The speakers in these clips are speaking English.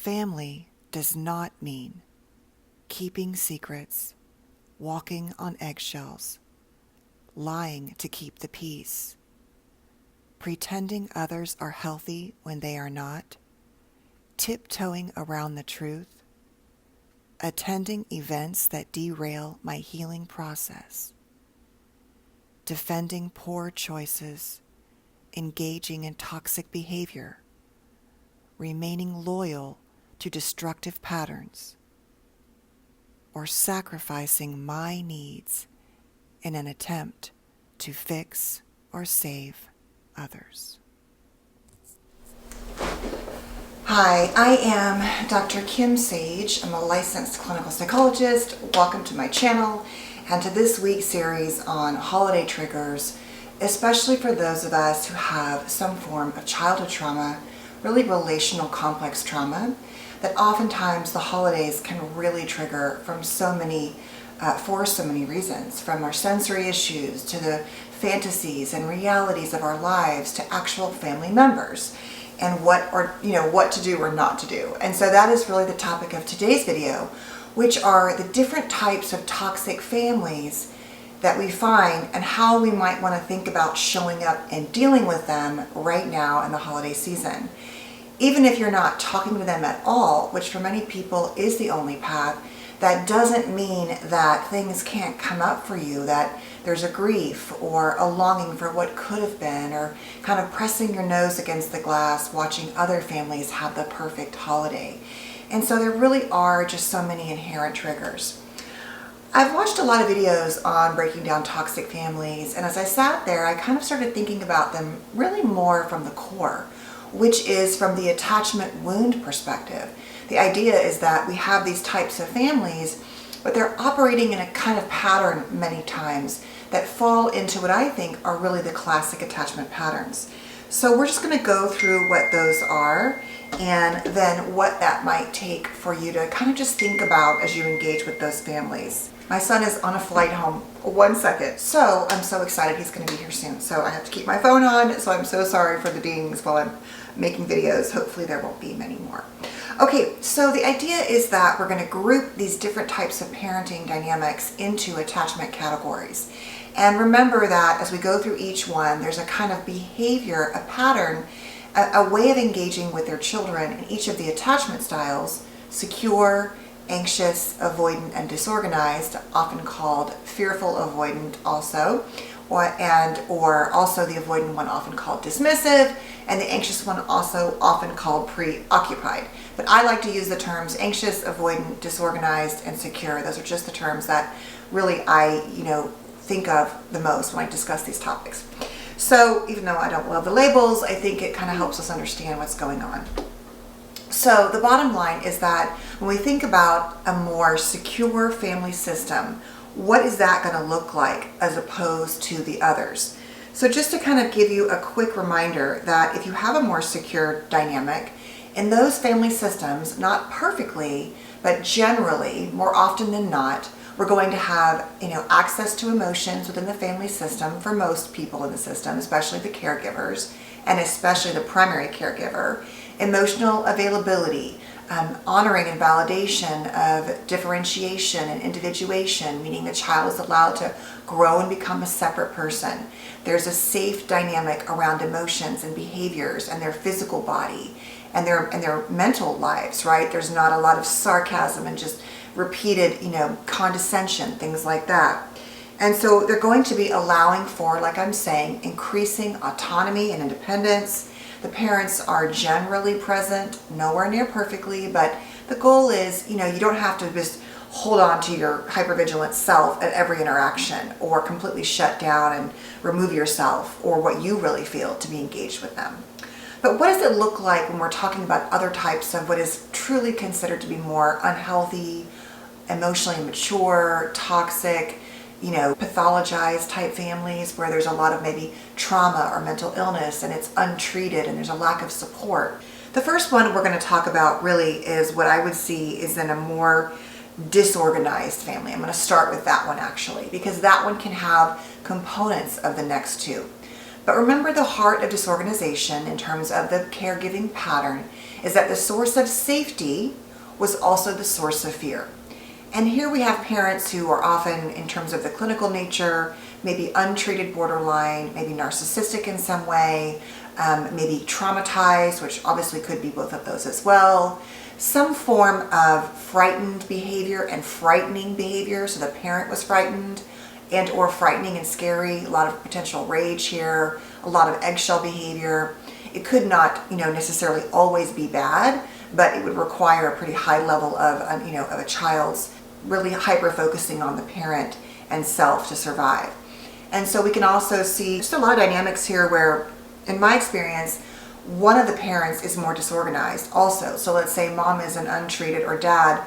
Family does not mean keeping secrets, walking on eggshells, lying to keep the peace, pretending others are healthy when they are not, tiptoeing around the truth, attending events that derail my healing process, defending poor choices, engaging in toxic behavior, remaining loyal to destructive patterns, or sacrificing my needs in an attempt to fix or save others. Hi, I am Dr. Kim Sage. I'm a licensed clinical psychologist. Welcome to my channel and to this week's series on holiday triggers, especially for those of us who have some form of childhood trauma, really relational complex trauma, that oftentimes the holidays can really trigger from for so many reasons, from our sensory issues to the fantasies and realities of our lives to actual family members and what to do or not to do. And so that is really the topic of today's video, which are the different types of toxic families that we find and how we might want to think about showing up and dealing with them right now in the holiday season. Even if you're not talking to them at all, which for many people is the only path, that doesn't mean that things can't come up for you, that there's a grief or a longing for what could have been, or kind of pressing your nose against the glass, watching other families have the perfect holiday. And so there really are just so many inherent triggers. I've watched a lot of videos on breaking down toxic families, and as I sat there, I kind of started thinking about them really more from the core, which is from the attachment wound perspective. The idea is that we have these types of families, but they're operating in a kind of pattern many times that fall into what I think are really the classic attachment patterns. So we're just going to go through what those are and then what that might take for you to kind of just think about as you engage with those families. My son is on a flight home. 1 second. So I'm so excited he's going to be here soon. So I have to keep my phone on. So I'm so sorry for the dings while I'm making videos. Hopefully there won't be many more. Okay, so the idea is that we're going to group these different types of parenting dynamics into attachment categories. And remember that as we go through each one, there's a kind of behavior, a pattern, a way of engaging with their children in each of the attachment styles: secure, anxious, avoidant, and disorganized, often called fearful avoidant also, or also the avoidant one often called dismissive, and the anxious one also often called preoccupied. But I like to use the terms anxious, avoidant, disorganized, and secure. Those are just the terms that really I think of the most when I discuss these topics. So even though I don't love the labels, I think it kind of helps us understand what's going on. So the bottom line is that when we think about a more secure family system, what is that going to look like as opposed to the others? So just to kind of give you a quick reminder that if you have a more secure dynamic, in those family systems, not perfectly, but generally, more often than not, we're going to have access to emotions within the family system for most people in the system, especially the caregivers, and especially the primary caregiver. Emotional availability, honoring and validation of differentiation and individuation, meaning the child is allowed to grow and become a separate person. There's a safe dynamic around emotions and behaviors and their physical body and their mental lives, right? There's not a lot of sarcasm and just repeated, condescension, things like that. And so they're going to be allowing for, like I'm saying, increasing autonomy and independence. The parents are generally present, nowhere near perfectly, but the goal is, you don't have to just hold on to your hypervigilant self at every interaction or completely shut down and remove yourself or what you really feel to be engaged with them. But what does it look like when we're talking about other types of what is truly considered to be more unhealthy, emotionally immature, toxic, pathologized type families where there's a lot of maybe trauma or mental illness and it's untreated and there's a lack of support? The first one we're going to talk about really is what I would see is in a more disorganized family. I'm going to start with that one actually, because that one can have components of the next two. But remember, the heart of disorganization in terms of the caregiving pattern is that the source of safety was also the source of fear. And here we have parents who are often, in terms of the clinical nature, maybe untreated borderline, maybe narcissistic in some way, maybe traumatized, which obviously could be both of those as well. Some form of frightened behavior and frightening behavior, so the parent was frightened and or frightening and scary, a lot of potential rage here, a lot of eggshell behavior. It could not, necessarily always be bad, but it would require a pretty high level of, of a child's really hyper-focusing on the parent and self to survive. And so we can also see just a lot of dynamics here where, in my experience, one of the parents is more disorganized also. So let's say mom is an untreated, or dad,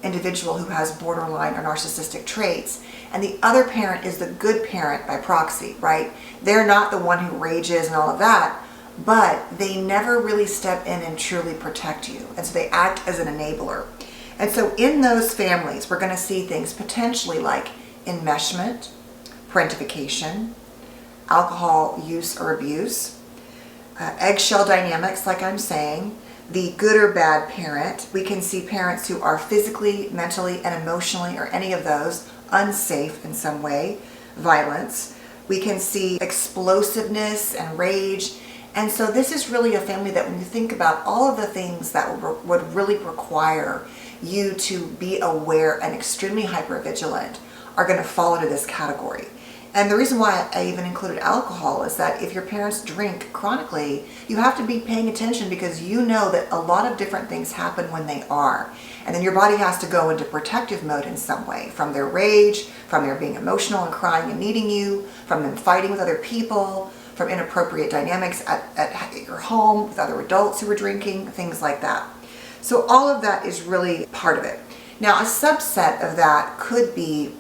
individual who has borderline or narcissistic traits, and the other parent is the good parent by proxy, right? They're not the one who rages and all of that, but they never really step in and truly protect you. And so they act as an enabler. And so in those families, we're going to see things potentially like enmeshment, parentification, alcohol use or abuse, eggshell dynamics, like I'm saying, the good or bad parent. We can see parents who are physically, mentally, and emotionally, or any of those, unsafe in some way, violence. We can see explosiveness and rage. And so this is really a family that, when you think about all of the things that would really require you to be aware and extremely hypervigilant, are going to fall into this category. And the reason why I even included alcohol is that if your parents drink chronically, you have to be paying attention, because you know that a lot of different things happen when they are. And then your body has to go into protective mode in some way, from their rage, from their being emotional and crying and needing you, from them fighting with other people, from inappropriate dynamics at your home with other adults who were drinking, things like that. So all of that is really part of it. Now, a subset of that could be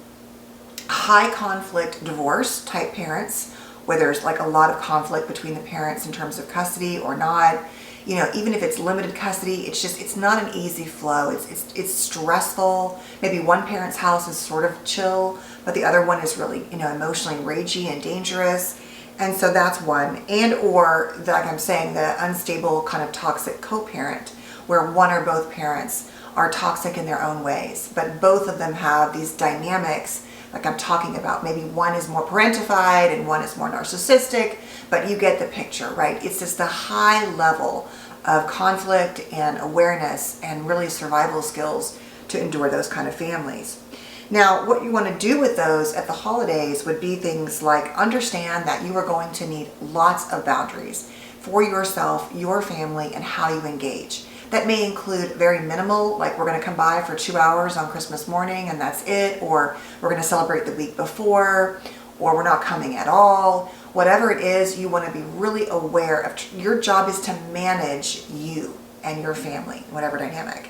high conflict divorce type parents, where there's like a lot of conflict between the parents in terms of custody or not. Even if it's limited custody, it's not an easy flow. It's stressful. Maybe one parent's house is sort of chill, but the other one is really, emotionally ragey and dangerous. And so that's one. And or, like I'm saying, the unstable kind of toxic co-parent, where one or both parents are toxic in their own ways, but both of them have these dynamics like I'm talking about. Maybe one is more parentified and one is more narcissistic, but you get the picture, right? It's just the high level of conflict and awareness and really survival skills to endure those kind of families. Now, what you want to do with those at the holidays would be things like understand that you are going to need lots of boundaries for yourself, your family, and how you engage. That may include very minimal, like we're going to come by for 2 hours on Christmas morning and that's it, or we're going to celebrate the week before, or we're not coming at all. Whatever it is, you want to be really aware of. Your job is to manage you and your family, whatever dynamic.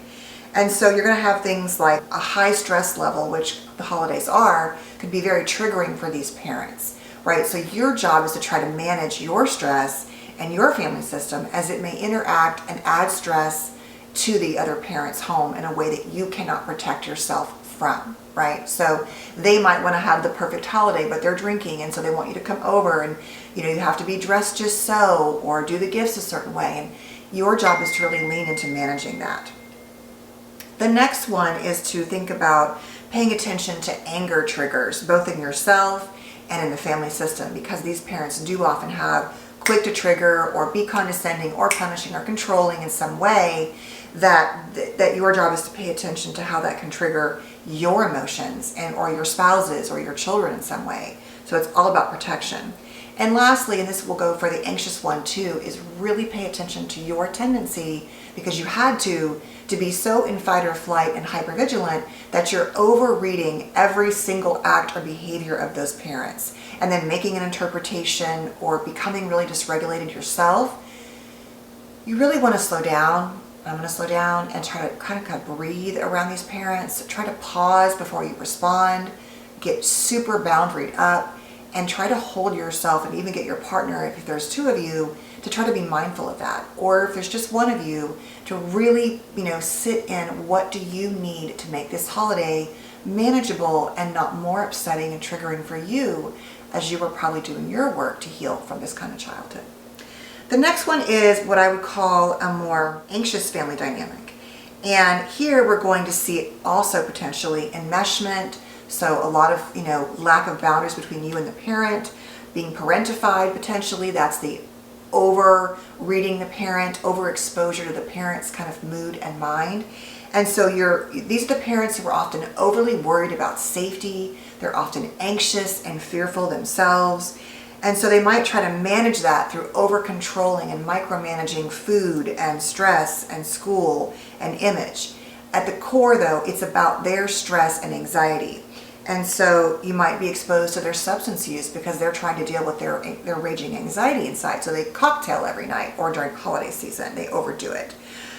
And so you're going to have things like a high stress level, which the holidays are, could be very triggering for these parents, right? So your job is to try to manage your stress and your family system as it may interact and add stress to the other parent's home in a way that you cannot protect yourself from, right? So they might want to have the perfect holiday, but they're drinking, and so they want you to come over, and you have to be dressed just so, or do the gifts a certain way, and your job is to really lean into managing that. The next one is to think about paying attention to anger triggers, both in yourself and in the family system, because these parents do often have quick to trigger or be condescending or punishing or controlling in some way, that your job is to pay attention to how that can trigger your emotions and or your spouses or your children in some way. So it's all about protection. And lastly, and this will go for the anxious one too, is really pay attention to your tendency, because you had to be so in fight or flight and hypervigilant that you're over-reading every single act or behavior of those parents and then making an interpretation or becoming really dysregulated yourself. You really want to slow down. I'm going to slow down and try to kind of breathe around these parents. Try to pause before you respond. Get super boundaried up and try to hold yourself, and even get your partner, if there's two of you, to try to be mindful of that. Or if there's just one of you, to really, sit in what do you need to make this holiday manageable and not more upsetting and triggering for you as you were probably doing your work to heal from this kind of childhood. The next one is what I would call a more anxious family dynamic. And here we're going to see also potentially enmeshment. So a lot of, lack of boundaries between you and the parent, being parentified potentially. That's the over reading the parent, overexposure to the parent's kind of mood and mind. And so these are the parents who are often overly worried about safety. They're often anxious and fearful themselves. And so they might try to manage that through over-controlling and micromanaging food and stress and school and image. At the core, though, it's about their stress and anxiety. And so you might be exposed to their substance use because they're trying to deal with their raging anxiety inside. So they cocktail every night, or during holiday season, they overdo it.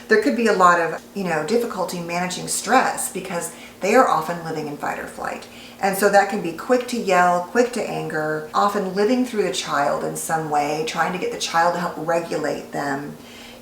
There could be a lot of, difficulty managing stress because they are often living in fight or flight. And so that can be quick to yell, quick to anger, often living through the child in some way, trying to get the child to help regulate them.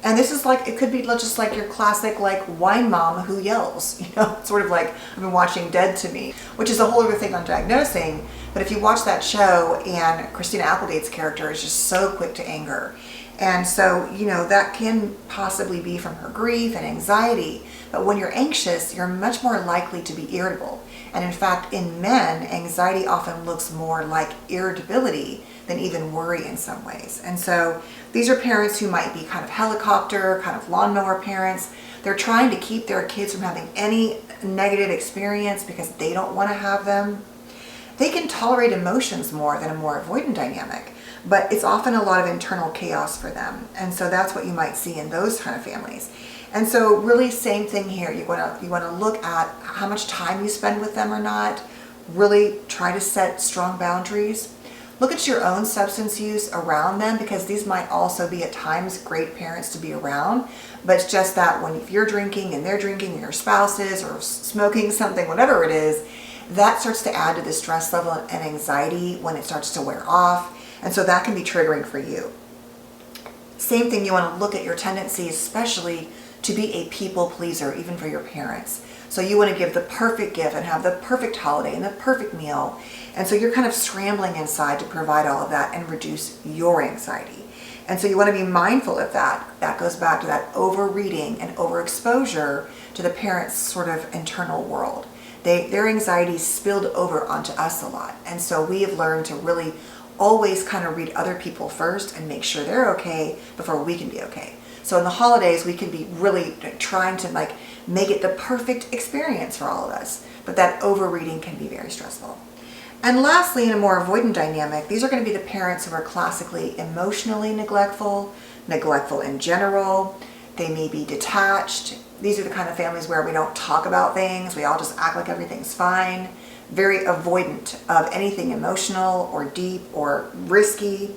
And this is it could be just like your classic wine mom who yells, sort of like I've been watching Dead to Me, which is a whole other thing on diagnosing. But if you watch that show, and Christina Applegate's character is just so quick to anger. And so, that can possibly be from her grief and anxiety. But when you're anxious, you're much more likely to be irritable. And in fact, in men, anxiety often looks more like irritability than even worry in some ways. And so these are parents who might be kind of helicopter, kind of lawnmower parents. They're trying to keep their kids from having any negative experience because they don't want to have them. They can tolerate emotions more than a more avoidant dynamic, but it's often a lot of internal chaos for them. And so that's what you might see in those kind of families. And so really same thing here. You want to look at how much time you spend with them or not. Really try to set strong boundaries. Look at your own substance use around them, because these might also be at times great parents to be around. But it's just that if you're drinking and they're drinking, or your spouse is, or smoking something, whatever it is, that starts to add to the stress level and anxiety when it starts to wear off. And so that can be triggering for you. Same thing, you want to look at your tendency, especially to be a people pleaser, even for your parents. So you want to give the perfect gift and have the perfect holiday and the perfect meal. And so you're kind of scrambling inside to provide all of that and reduce your anxiety. And so you want to be mindful of that. That goes back to that overreading and overexposure to the parents' sort of internal world. Their anxiety spilled over onto us a lot. And so we have learned to really always kind of read other people first and make sure they're okay before we can be okay. So in the holidays, we can be really trying to make it the perfect experience for all of us. But that overreading can be very stressful. And lastly, in a more avoidant dynamic, these are going to be the parents who are classically emotionally neglectful in general. They may be detached. These are the kind of families where we don't talk about things. We all just act like everything's fine. Very avoidant of anything emotional or deep or risky.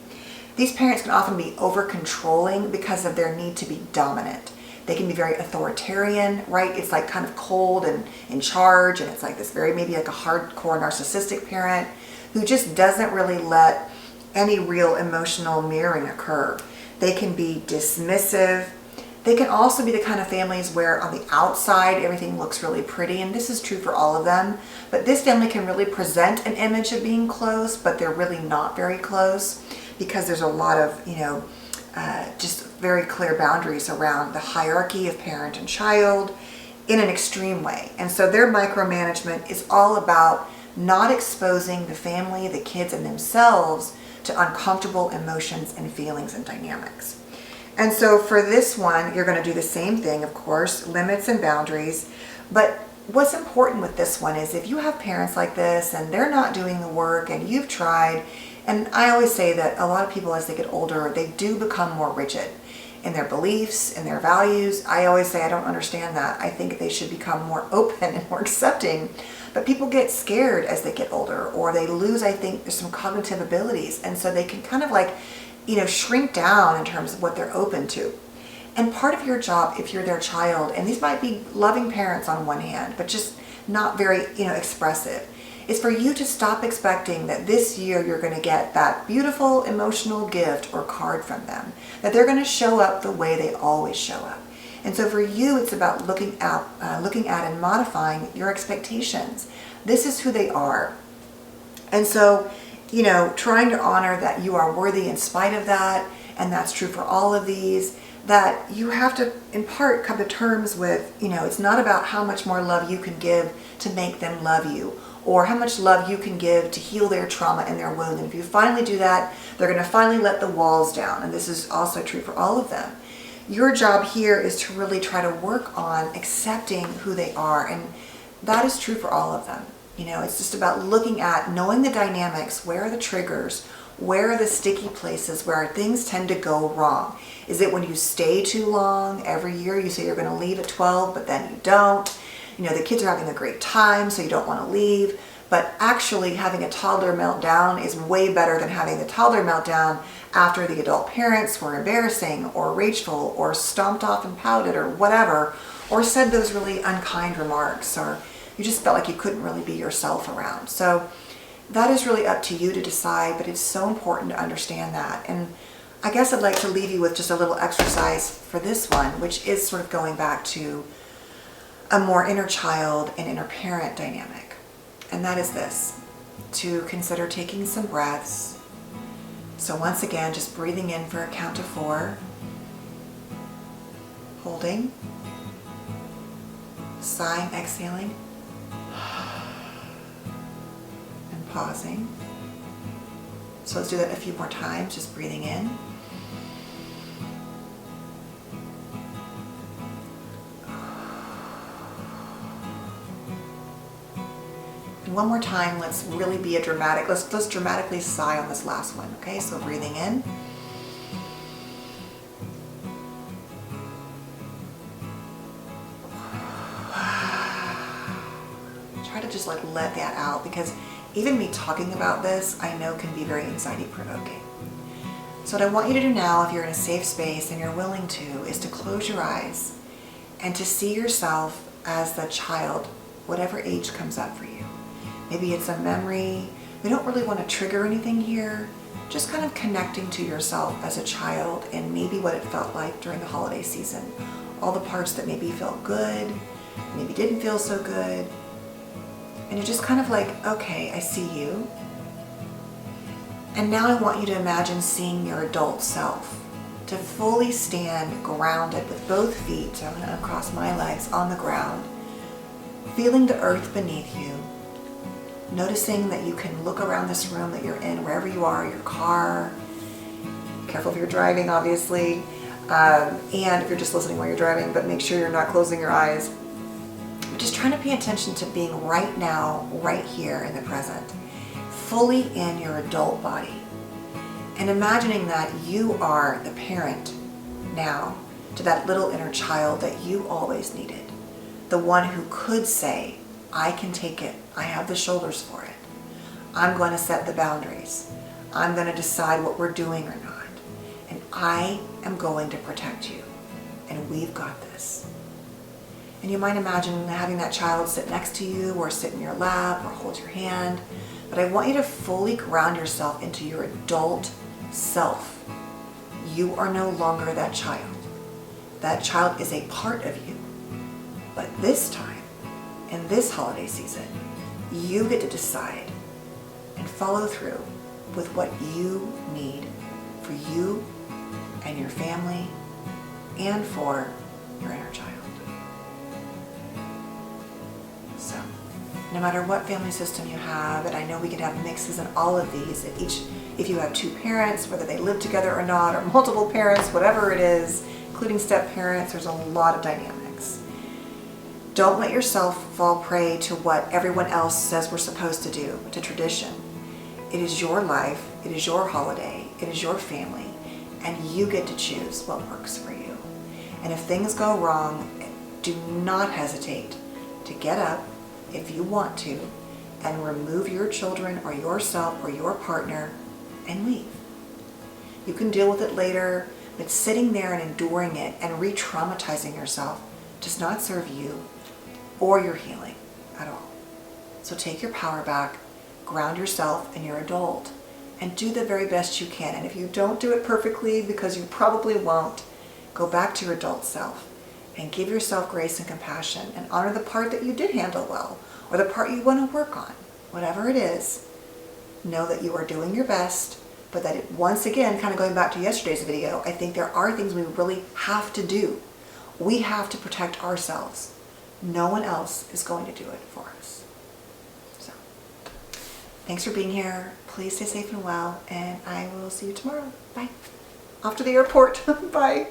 These parents can often be over-controlling because of their need to be dominant. They can be very authoritarian, right? It's kind of cold and in charge, and it's this maybe a hardcore narcissistic parent who just doesn't really let any real emotional mirroring occur. They can be dismissive. They can also be the kind of families where on the outside everything looks really pretty, and this is true for all of them, but this family can really present an image of being close, but they're really not very close because there's a lot of, just very clear boundaries around the hierarchy of parent and child in an extreme way. And so their micromanagement is all about not exposing the family, the kids, and themselves to uncomfortable emotions and feelings and dynamics. And so for this one, you're going to do the same thing, of course, limits and boundaries. But what's important with this one is if you have parents like this and they're not doing the work and you've tried, and I always say that a lot of people as they get older, they do become more rigid in their beliefs, in their values. I always say I don't understand that. I think they should become more open and more accepting. But people get scared as they get older, or they lose, I think, there's some cognitive abilities. And so they can kind of shrink down in terms of what they're open to. And part of your job, if you're their child, and these might be loving parents on one hand, but just not very, expressive, is for you to stop expecting that this year you're going to get that beautiful emotional gift or card from them, that they're going to show up the way they always show up. And so for you, it's about looking at and modifying your expectations. This is who they are. And so trying to honor that you are worthy in spite of that, and that's true for all of these, that you have to, in part, come to terms with, it's not about how much more love you can give to make them love you, or how much love you can give to heal their trauma and their wound. And if you finally do that, they're going to finally let the walls down. And this is also true for all of them. Your job here is to really try to work on accepting who they are. And that is true for all of them. It's just about looking at, knowing the dynamics, where are the triggers, where are the sticky places where things tend to go wrong. Is it when you stay too long? Every year you say you're going to leave at 12, but then you don't. The kids are having a great time, so you don't want to leave. But actually having a toddler meltdown is way better than having the toddler meltdown after the adult parents were embarrassing or rageful or stomped off and pouted or whatever, or said those really unkind remarks, or you just felt like you couldn't really be yourself around. So that is really up to you to decide, but it's so important to understand that. And I guess I'd like to leave you with just a little exercise for this one, which is sort of going back to a more inner child and inner parent dynamic. And that is this, to consider taking some breaths. So once again, just breathing in for a count of 4, holding, sighing, exhaling, and pausing. So let's do that a few more times, just breathing in. And one more time, let's really be let's dramatically sigh on this last one, okay? So breathing in. Try to just let that out, because even me talking about this, I know can be very anxiety provoking. So what I want you to do now, if you're in a safe space and you're willing to, is to close your eyes and to see yourself as the child, whatever age comes up for you. Maybe it's a memory. We don't really want to trigger anything here. Just kind of connecting to yourself as a child and maybe what it felt like during the holiday season. All the parts that maybe felt good, maybe didn't feel so good. And you're just kind of like, okay, I see you. And now I want you to imagine seeing your adult self, to fully stand grounded with both feet, so I'm going to uncross my legs, on the ground, feeling the earth beneath you, noticing that you can look around this room that you're in, wherever you are, your car. Careful if you're driving, obviously, and if you're just listening while you're driving, but make sure you're not closing your eyes. But just trying to pay attention to being right now, right here in the present, fully in your adult body, and imagining that you are the parent now to that little inner child that you always needed, the one who could say, I can take it. I have the shoulders for it. I'm going to set the boundaries. I'm going to decide what we're doing or not. And I am going to protect you. And we've got this. And you might imagine having that child sit next to you or sit in your lap or hold your hand. But I want you to fully ground yourself into your adult self. You are no longer that child. That child is a part of you. But this time, in this holiday season, you get to decide and follow through with what you need for you and your family and for your inner child. So, no matter what family system you have, and I know we can have mixes in all of these, if you have 2 parents, whether they live together or not, or multiple parents, whatever it is, including step parents, there's a lot of dynamics. Don't let yourself fall prey to what everyone else says we're supposed to do, to tradition. It is your life, it is your holiday, it is your family, and you get to choose what works for you. And if things go wrong, do not hesitate to get up, if you want to, and remove your children or yourself or your partner and leave. You can deal with it later, but sitting there and enduring it and re-traumatizing yourself does not serve you or your healing at all. So take your power back, ground yourself in your adult, and do the very best you can. And if you don't do it perfectly, because you probably won't, go back to your adult self and give yourself grace and compassion and honor the part that you did handle well, or the part you want to work on. Whatever it is, know that you are doing your best, but that once again, kind of going back to yesterday's video, I think there are things we really have to do. We have to protect ourselves. No one else is going to do it for us. So, thanks for being here. Please stay safe and well, and I will see you tomorrow. Bye. Off to the airport. Bye.